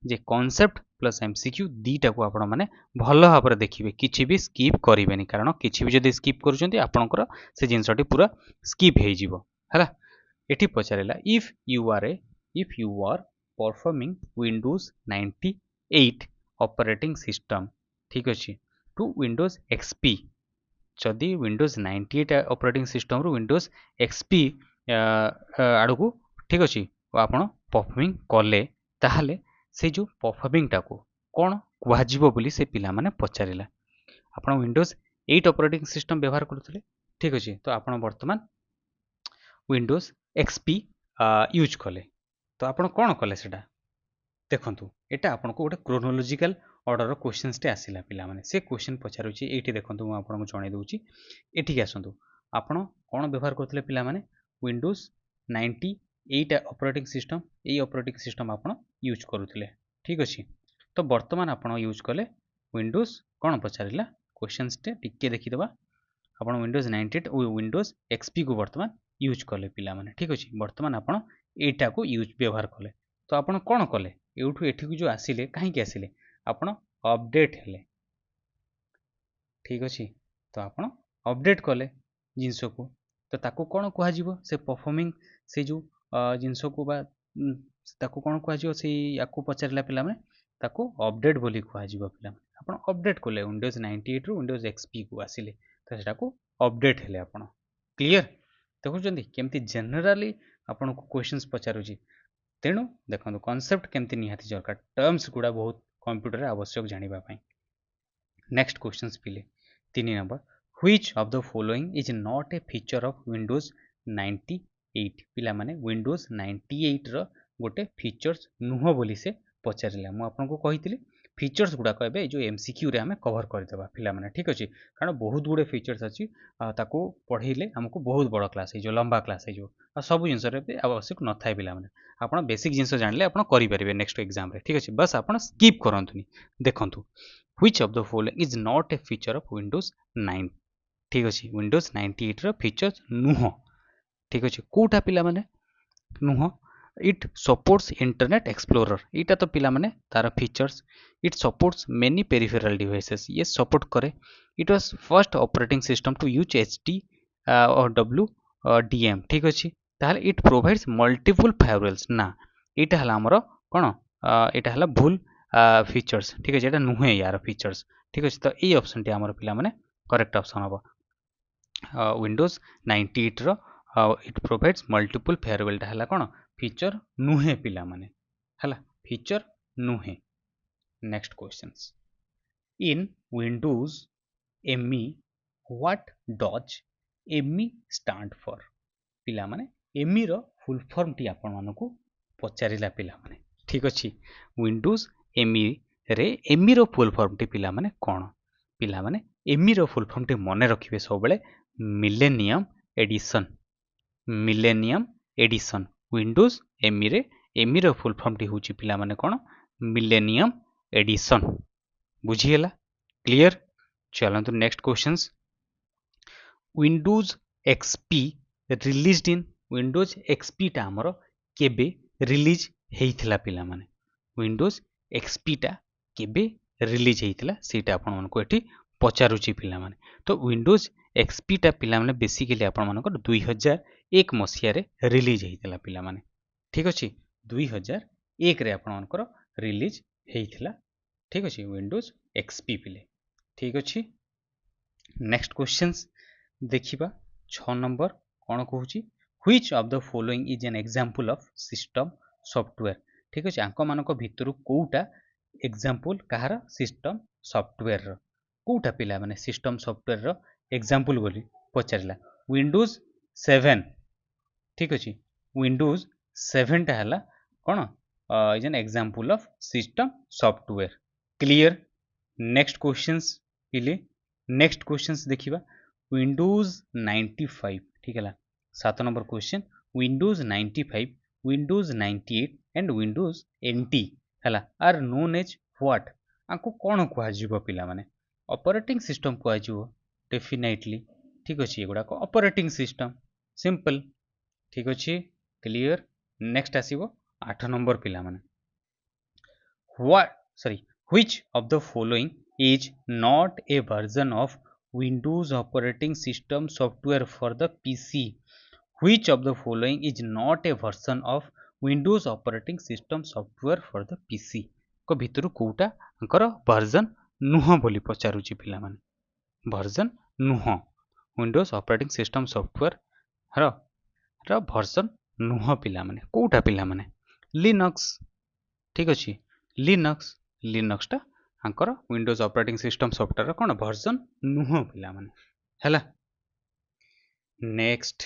जे कनसेप्ट प्लस एमसीक्यू दीटा को आपण मैंने भल भाव देखिए किसी भी स्कीप करेंगे कारण किसी भी जब स्कीप कर से जिनसटी पूरा स्कीप है ये पचारा if you are performing Windows 98 operating system ठीक अच्छे टू विंडोज एक्सपी जदि विंडोज 98 ऑपरेटिंग सिस्टम रु विंडोज एक्सपी आड़ को ठीक अच्छे आप परफॉर्मिंग कले ताहले से जो परफॉर्मिंग टाको कौन कहजिबो बोली से पिला माने पचारिला आप विंडोज 8 ऑपरेटिंग सिस्टम व्यवहार करते ठीक अच्छे तो आप वर्तमान विंडोज एक्सपी यूज कले तो आप कौन कले से देखंतु एटा आपन को गोटे क्रोनोलॉजिकल ऑर्डर क्वेश्चंस टे आसिला पिला माने से क्वेश्चन पचारुची एठी देखंतु मु आपन को जणे दउची एठी के आसंतु आपन कोन व्यवहार करथले पिला माने विंडोज 98 ऑपरेटिंग सिस्टम एई ऑपरेटिंग सिस्टम आपन यूज करूथले ठीक अछि तो वर्तमान आपन यूज कले विंडोज कोन पचारिला क्वेश्चंस टे टिके देखि दबा आपन विंडोज 98 विंडोज एक्सपी को वर्तमान यूज कले पिला माने ठीक अछि वर्तमान आपन एटा को यूज व्यवहार कले तो आपन कोन कले एठू एठी जो आसिले कहीं आसिले आपण अपडेट हेले ठीक अच्छे तो आप अपडेट कले जिनस को तो ताको कौन कह से परफॉर्मिंग से जो जिनस को बा ताको कौन कह से याकू पचारा पिला माने ताको अपडेट बोली कह पिला आप अपडेट कले विंडोज 98 रु विंडोज एक्सपी को आसिले तो सेटा को अपडेट हेले आपण क्लियर देखुछंती केमती जनरली आपण को क्वेश्चंस पचारुची तेणु देखो कॉन्सेप्ट केमती निहाती दरकार टर्म्स गुड़ा बहुत कंप्यूटर आवश्यक जानापी नेक्स्ट क्वेश्चन पिले 3 number which of the following is not a feature of Windows 98 पिला माने विंडोज 98 रो गोटे फीचर्स नुह बोली से पचारिला मु आपन को कहितली फीचर्स गुड़ा कहबे जो एमसीक्यू रे हमें कवर करदेबा पिला माने ठीक अछि कारण बहुत गुडे फीचर्स अछि ताको पढेले हमको बहुत बड़ क्लास है जो लंबा क्लास है जो सब जिनस रे आवश्यक न थाए पिला माने आपण बेसिक जिनस जानले आपण करि परिबे नेक्स्ट एग्जाम रे ठीक अछि बस आपण स्किप करंतुनी देखंतु which of the following is not a feature of Windows 9 ठीक अछि विंडोज 98 रो फीचर्स नुह ठीक अच्छे कोटा पिला माने नुह इट सपोर्ट्स इंटरनेट एक्सप्लोरर इटा तो पिला माने तार features it supports many peripheral devices ये सपोर्ट करे it was first operating system to use HD और डब्ल्यू डीएम ठीक अच्छे ताहले इट प्रोवाइड्स मल्टीपल फायरवेल्स ना इटा हला हमर कोन इटा हला भूल फीचर्स ठीक अच्छे एटा नुहे यार फीचर्स ठीक अच्छे तो ये ऑप्शन टी हमर पिला माने करेक्ट ऑप्शन हबो विंडोज 98 रो इट प्रोवाइड्स मल्टीपल फेयरवेल है कौन फीचर नुहे पिला माने हला फीचर नुहे next questions in Windows ME what does ME stand for पिला माने एमई रो फुल फॉर्म टी आपण मानको पचारिला पिला माने ठीक अछि विंडोज एमई रे एमई रो फुल फॉर्म टी पिला माने कोन पिला माने एमई रो फुल फॉर्म टी मने रखिबे सब बेले मिलेनियम एडिशन विंडोज एमई रे एमई रो फुल फॉर्म टी होची पिला माने कोन मिलेनियम एडिशन बुझिएला क्लियर चलंतु next questions Windows XP released in Windows XP टा हमरो केबे रिलीज हेइथिला पिला माने विंडोज एक्सपी टा केबे रिलीज हेइथिला सेटा आपण मानको एठी पचारुची पिला माने तो विंडोज एक्सपी टा पिला माने बेसिकली आपण मानको 2001 मसिया रे रिलीज हेइथिला पिला माने ठीक अछि 2001 रे आपण मानको रिलीज हेइथिला ठीक अछि विंडोज एक्सपी पिले ठीक अछि नेक्स्ट क्वेश्चंस देखिबा 6 नंबर कोन कहूची which of the following is an example of system software ठीक अछि आंको मानको भितरु कोउटा एग्जांपल कहार सिस्टम सॉफ्टवेयर रो कोउटा पिला माने सिस्टम सॉफ्टवेयर रो एग्जांपल बोली पचारला विंडोज 7 ठीक अछि विंडोज 7 टा हला कोन is an example of system software clear next questions पिले नेक्स्ट क्वेश्चंस देखिबा विंडोज 95 ठीक है 7 number question Windows 95 Windows 98 and Windows NT हला आर नोन एज व्हाट आको कोन कुआ जीवो पिला माने ऑपरेटिंग सिस्टम कुआ जीवो डेफिनेटली ठीक अछि एगुडा को ऑपरेटिंग सिस्टम सिंपल ठीक अछि क्लियर नेक्स्ट आसीबो 8 नंबर पिला माने what sorry which of the following is not a version of Windows operating system software for the PC. Which of the following is not a version of Windows operating system software for the PC? को भितरु कोउटा अंकर version नुह बोली पचारुची पिला माने version नुह Windows operating system software र version नुह पिला माने कोउटा पिला माने लिनक्स ठीक अछि लिनक्स टा आंकर विंडोज ऑपरेटिंग सिस्टम सॉफ्टवेयर कोन वर्जन नुह पिला माने हैला नेक्स्ट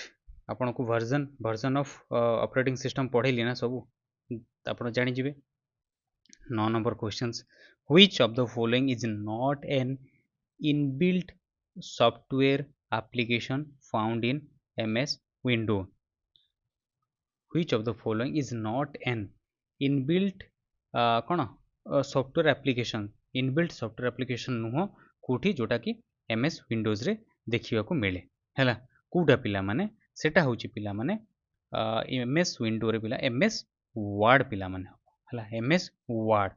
आपन को वर्जन ऑफ ऑपरेटिंग सिस्टम पढैली ना सब आपन जानि जिवे 9 number questions which of the following is not an inbuilt software application found in MS window which of the following is not an inbuilt कोन software application inbuilt software application नुह कोठी जोटा कि एमएस विंडोज रे देखिबा को मिले हैला कोडा पिला माने सेटा होची पिला माने एमएस विंडो रे पिला एमएस वर्ड पिला माने हैला एमएस वर्ड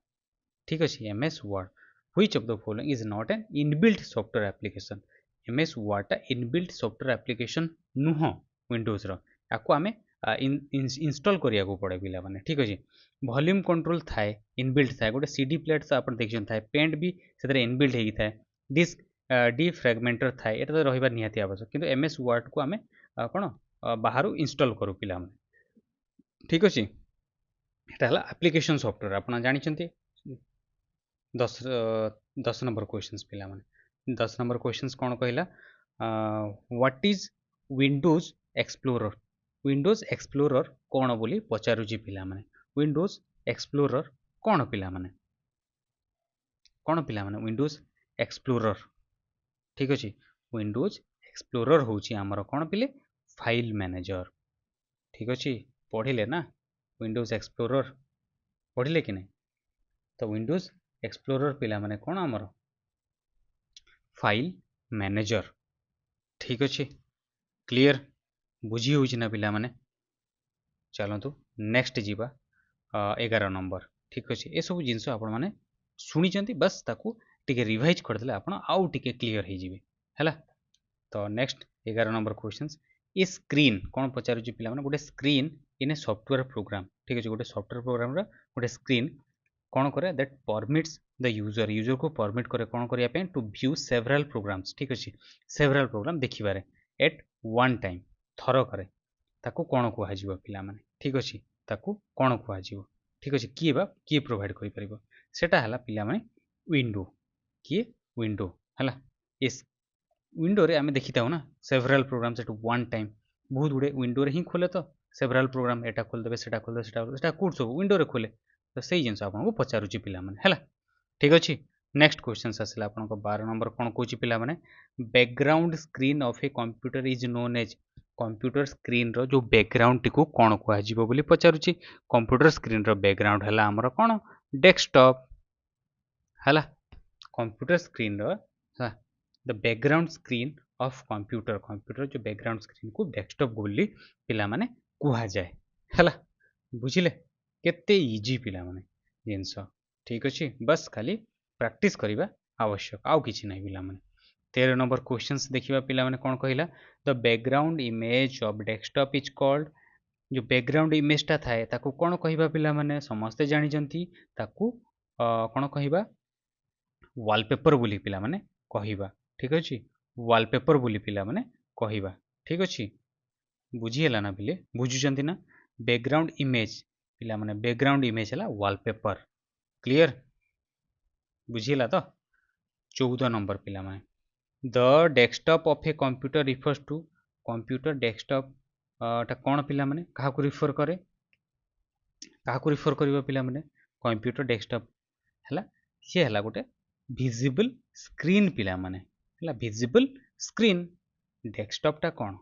ठीक अछि MS word which of the following is not an inbuilt software application MS word टा इनबिल्ट सॉफ्टवेयर एप्लीकेशन नुह विंडोज रो याको आमे इंस्टॉल करिया को पड़े पिला माने ठीक अछि वॉल्यूम कंट्रोल थाए इनबिल्ट थाए गोटे सीडी प्लेट तो आपण देखिन थाए पेंट भी सेतरे इनबिल्ट हेगी थाए डिस्क डी फ्रैगमेंटर थाए एटा तो रहिबा निहाती आवश्यक किंतु एमएस वर्ड को आमे कोन बाहरु इंस्टॉल करू पिला माने ठीक अछि एटा हला एप्लीकेशन सॉफ्टवेयर आपण जानि छथि 10 नंबर क्वेश्चंस पिला माने 10 नंबर क्वेश्चंस कोन कहला what is Windows Explorer Windows Explorer कोन बोली पचारुची पिला माने विंडोज एक्सप्लोरर कोन पिला माने विंडोज एक्सप्लोरर ठीक अछि विंडोज एक्सप्लोरर होची हमर कोन पिले फाइल मैनेजर ठीक अछि पढिले ना विंडोज एक्सप्लोरर पढिले कि नै तो विंडोज एक्सप्लोरर पिला माने कोन हमर फाइल मैनेजर ठीक अछि क्लियर बुझी होउछि ना पिला माने चलतु नेक्स्ट जीवा 11 नंबर ठीक अच्छे ये सब जिनस आपण मैंने शुणी बस ताकू टिके रिवाइज करदे आप आउ टिके क्लीयर हो है तो नेक्स्ट 11 नंबर क्वेश्चन ये स्क्रीन कौन पचारुची पिला माने गोटे screen in a software program ठीक अच्छे गोटे सॉफ्टवेयर प्रोग्राम गोटे स्क्रीन कौन करे दैट परमिट्स द यूजर को परमिट करे कौन करने टू व्यू सेवराल प्रोग्राम्स ठीक अच्छे सेवराल प्रोग्राम देखिबारे एट वन टाइम थर करे ताकू कौन कहुव पिला माने ठीक अच्छे ताकू कौन कहुव ठीक अच्छे किए प्रोवाइड कर सेटा हला पिला माने विंडो किए विंडो हला इस विंडो रे आमे देखि ताऊ ना several program set one time बहुत गुड़े विंडो रे ही खोले तो सेवराल प्रोग्राम एटा खोल देबे सेटा खोल देबे सेटा कोड सब विंडो रे खोले तो सही जिनस आपको पचारुची पिला माने हला ठीक अच्छे नेक्स्ट क्वेश्चन आसला आपन 12 नंबर कौन कहूँ पिला माने background screen of a computer is known as computer screen रो जो बैकग्राउंड टी को कौन कहजिवो बोली पचारुची कंप्यूटर स्क्रीन रो बैकग्राउंड हला हमर कौन डेस्कटॉप हला कंप्यूटर स्क्रीन रो the background screen of computer जो बैकग्राउंड स्क्रीन को डेस्कटॉप बोली पिला माने कहा जाए हला बुझिले केते इजी पिला माने जिनस ठीक अच्छे बस खाली प्रैक्टिस करवा आवश्यक आउ किछि नै पिला माने 13 नंबर क्वेश्चंस देखिबा पिला माने कोन कहिला the background image of desktop is called जो बैकग्राउंड इमेज टा थाए ताकू कोन कहिबा पिला माने समस्त जानि जंती ताकू कोन कहिबा वॉलपेपर बोली पिला माने कहिबा ठीक अच्छे वॉलपेपर बोली पिला माने कहिबा ठीक अच्छे बुझीला ना पिले बुझुचंती ना बैकग्राउंड इमेज पिला माने बैकग्राउंड इमेज हला वॉलपेपर क्लियर बुझीला तो 14 नंबर पिला माने the desktop of a computer refers to computer desktop टा कौन पिला माने कहा को रिफर करे कहा को रिफर करबा पिला माने कंप्यूटर डेस्कटॉप हला से हला गोटे विजिबल स्क्रीन पिला माने हला विजिबल स्क्रीन डेस्कटॉप टा कौन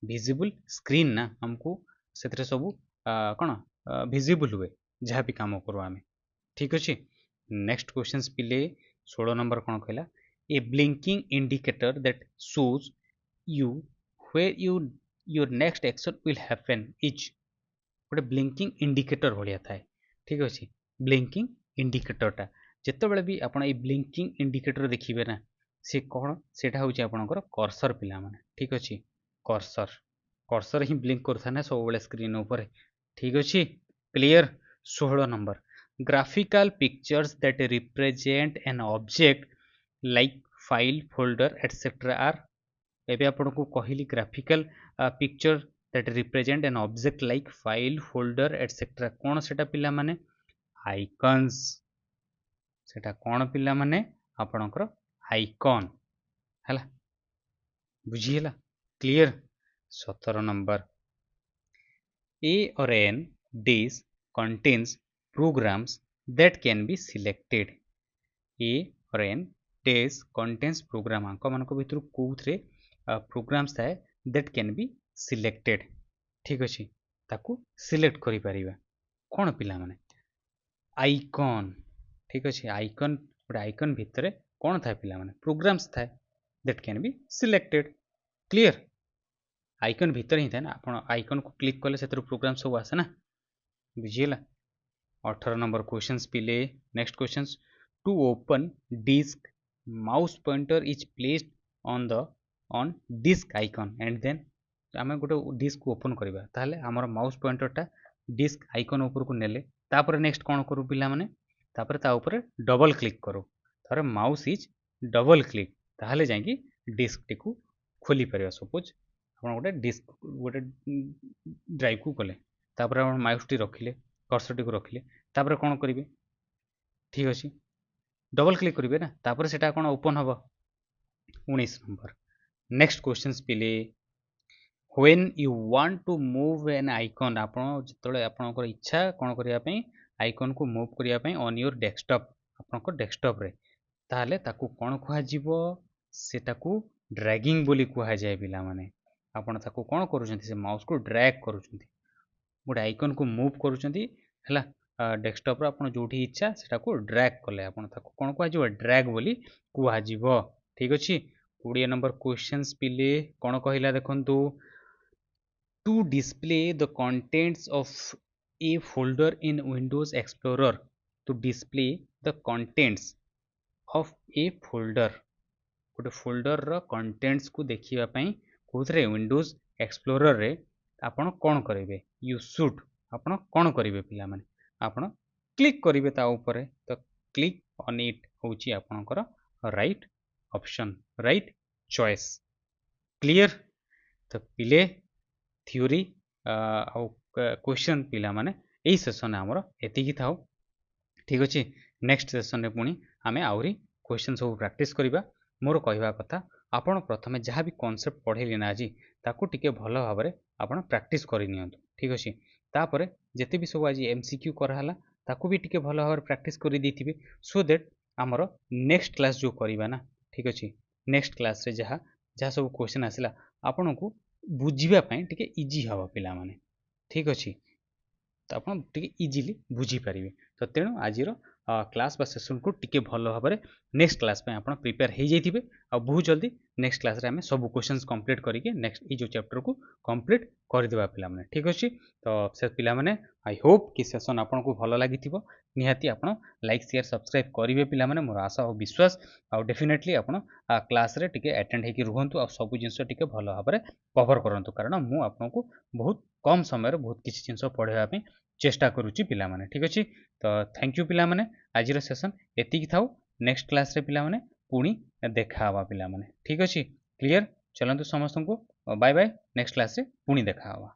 विजिबल स्क्रीन ना हमको सेतरे सब कौन विजिबल हुए जहाँ भी काम करो आमे ठीक अच्छे नेक्स्ट क्वेश्चंस पिले 16 नंबर कौन कहला a blinking indicator that shows you where your next action will happen is गोटे ब्लिंकिंग इंडिकेटर भाया थाए ठीक अच्छे ब्लिंकिंग इंडिकेटरटा जिते भी आप ब्लिंकिंग इंडिकेटर देखिए ना सी कौन से आपंकर कर्सर पिला माने ठीक अच्छे कर्सर कर्सर ही ब्लिंक करता ना सब स्क्रीन उपर ठीक अच्छे clear 16 number graphical pictures that represent an object like file folder etcetera are एबे आपन को कहली graphical picture that represent an object like file folder etcetera कौन सेटा पिला माने आइकन्स सेटा कौन पिला माने आपनकर आइकन हला बुझिला clear 17 number A or N disk contains programs that can be selected A or N disk contains program आंक मानक भितर कोउथरे प्रोग्राम्स थाए that can be selected ठीक अच्छे ताकू सिलेक्ट करि परिबा कौन पिला माने आइकन ठीक अच्छे आइकन गोटे आइकन भितर कौन थाए पिला माने प्रोग्राम्स थाए that can be selected clear icon भीतर ही था ना आप आइकन को क्लिक कले से प्रोग्राम सब आसे ना बुझीला 18 नंबर क्वेश्चंस पिले next questions to open disk mouse pointer is placed on disk icon and then आम गोटे डिस्क को ओपन करवा ताहले हमर माउस पॉइंटरटा डिस्क आइकन ऊपर को नेले तापर नेक्स्ट कौन करू पिला माने तापर ता ऊपर डबल क्लिक करू तारे माउस इज डबल क्लिक ताहले जाई डिस्क टी को खोली परिबा सपोज आप गोटे डिस्क गोटे ड्राइव को कले तापर माउस टी रखिले कर्सर टी को रखिले तापर कौन करेंगे ठीक अच्छे डबल क्लिक करेंगे ना तापर सेटा कौन ओपन हम 19 नंबर नेक्स्ट क्वेश्चंस पिले when you want to move an icon आप जिते आपंकर इच्छा कौन करने आइकन को मूव करने ऑन योर डेस्कटॉप आपंकर डेस्कटॉप रे ताहले ताकू कौन कहुव सेटाकू ड्रैगिंग बोली कहुए पिला माने आपण ताकू कौन करुँच से माउस को ड्रैग करुँच गोटे आइकन को मूव करुँच डेस्कटॉप आप जो इच्छा से ड्रैग कले आप कौन कह ड्रैग बोली कह ठीक अच्छे 20 नंबर क्वेश्चंस पिले कौन कहला देखु to display the contents of a folder in Windows Explorer, to display the contents of a folder, गोटे फोल्डर रो कंटेंट्स को देखिबा पई कोथरे विंडोज एक्सप्लोरर रे आपण कोन करिवे, यू शुड आपण कोन करिवे पिला माने आपण क्लिक करिवे ता ऊपर, तो क्लिक ऑन इट होची आपणकर right option, right choice. Clear? तो पिले थ्योरी आ क्वेश्चन पिला माने एई सेशन हमर एतिकी थाउ, ठीक अछि। नेक्स्ट सेशन रे पुनी आमे आउरी क्वेश्चन सब प्रैक्टिस करिबा। मोर कहवा कथा आपण प्रथमे जहाँ भी कॉन्सेप्ट पढ़ेली ना आज ताकू टिके भल भाव में आपण प्रैक्टिस करि नियंतु, ठीक अछि। तापरे जेते भी सब आज एमसीक्यू कराला ताकू भी टिके भल भाव में प्रैक्टिस करि देथिबे, सो दैट हमर नेक्स्ट क्लास जो करिबा ना, ठीक अछि, नेक्स्ट क्लास रे जहाँ जहाँ सब क्वेश्चन आसिला आपण को बुझिबा पई टिके इजी हबा पिला माने, ठीक अछि। तो आप इजिली बुझी पारे। तो तेणु आज क्लास बा सेशन को टिके भल भाव में नेक्स्ट क्लास पे आप प्रिपेयर हो जाइए आ बहुत जल्दी नेक्स्ट क्लास रे आमे सब क्वेश्चंस कंप्लीट करके नेक्स्ट ये जो चैप्टर को कंप्लीट करदेवा पिला माने, ठीक अच्छे। तो से पिला माने आई होप कि सेशन आपन को भल लगी निहाती आपन लाइक शेयर सब्सक्राइब करेंगे पिला माने, मोर आशा और विश्वास। आ डेफिनेटली आपन क्लास रे टिके अटेंड होकर रुहंतु आ सब जिनस टिके भल भाव में कवर करंतु, कारण मु आपन को बहुत कम समय बहुत किसी जिनस पढ़ाइबा पे चेष्टा करूची पिला माने, ठीक अछि। तो थैंक यू पिला माने, आज सेशन एतिकी थाउ। नेक्स्ट क्लास रे पिला माने पुणी देखा हवा पिला माने, ठीक अछि। क्लियर? चलंतु समस्त को बाय बाय, नेक्स्ट क्लास रे पुणी देखा हवा।